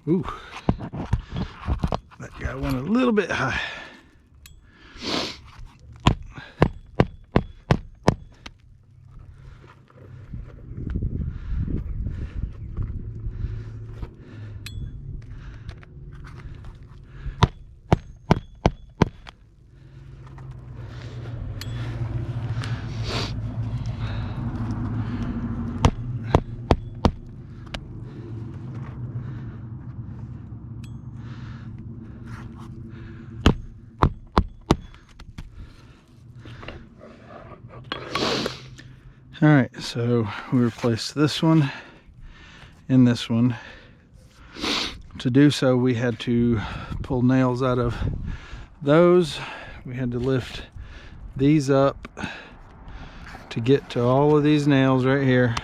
Ooh, that guy went a little bit high. All right, so we replaced this one and this one. To do so, we had to pull nails out of those. We had to lift these up to get to all of these nails right here.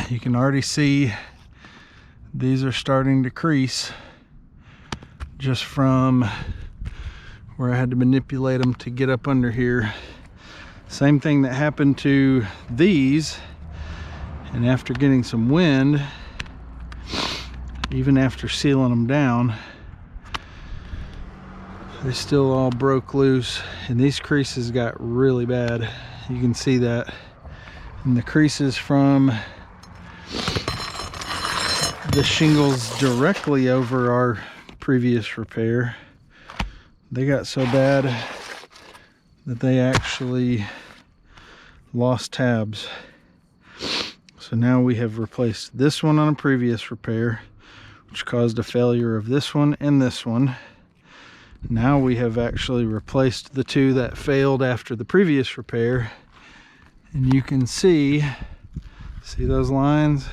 You can already see these are starting to crease just from where I had to manipulate them to get up under here. Same thing that happened to these, and after getting some wind, even after sealing them down, they still all broke loose, and these creases got really bad. You can see that. And the creases from the shingles directly over our previous repair, they got so bad that they actually lost tabs. So now we have replaced this one on a previous repair, which caused a failure of this one and this one. Now we have actually replaced the two that failed after the previous repair, and you can see those lines?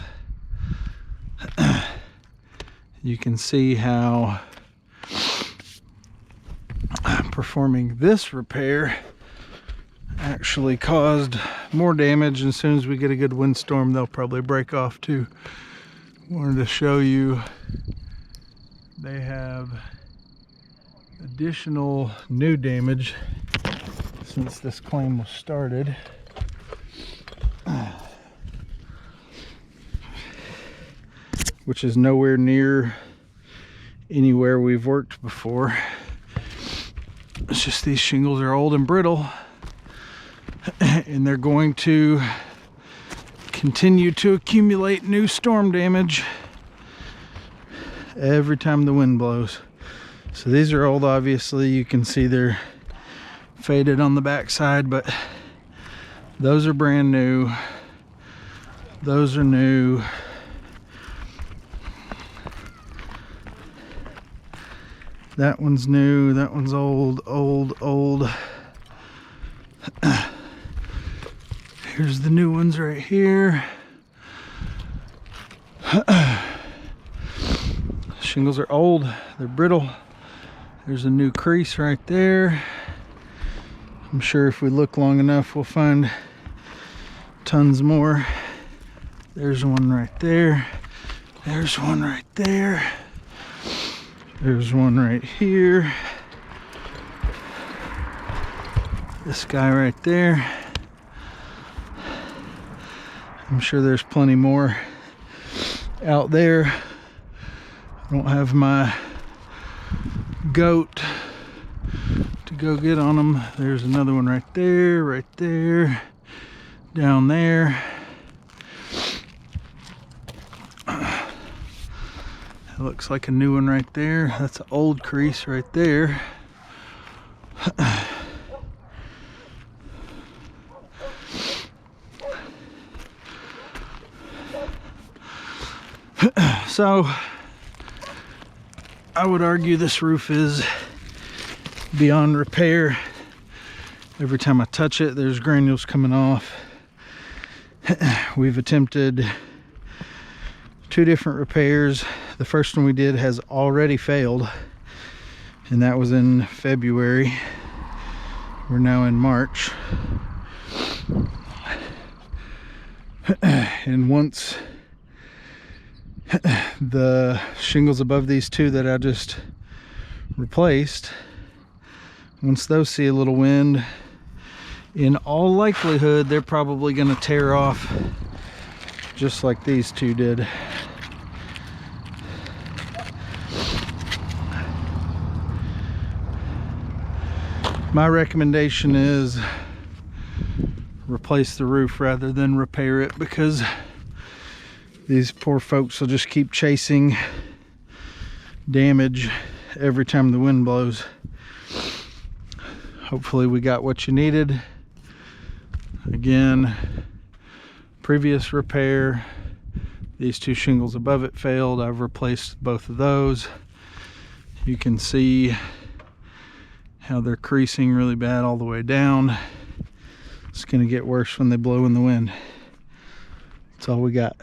You can see how performing this repair actually caused more damage, and as soon as we get a good windstorm, they'll probably break off too. Wanted to show you they have additional new damage since this claim was started. Which is nowhere near anywhere we've worked before. It's just these shingles are old and brittle, and they're going to continue to accumulate new storm damage every time the wind blows. So these are old, obviously. You can see they're faded on the backside, but those are brand new. Those are new. That one's new, that one's old, old. Here's the new ones right here. Shingles are old, they're brittle. There's a new crease right there. I'm sure if we look long enough, we'll find tons more. There's one right there. There's one right there. There's one right here. This guy right there. I'm sure there's plenty more out there. I don't have my goat to go get on them. There's another one right there, down there. It looks like a new one right there. That's an old crease right there. So I would argue this roof is beyond repair. Every time I touch it, there's granules coming off. We've attempted 2 different repairs. The first one we did has already failed, and that was in February. We're now in March. And once the shingles above these 2 that I just replaced, once those see a little wind, in all likelihood they're probably going to tear off just like these 2 did. My recommendation is replace the roof rather than repair it, because these poor folks will just keep chasing damage every time the wind blows. Hopefully we got what you needed. Again, previous repair, these two shingles above it failed. I've replaced both of those. You can see how they're creasing really bad all the way down. It's going to get worse when they blow in the wind. That's all we got.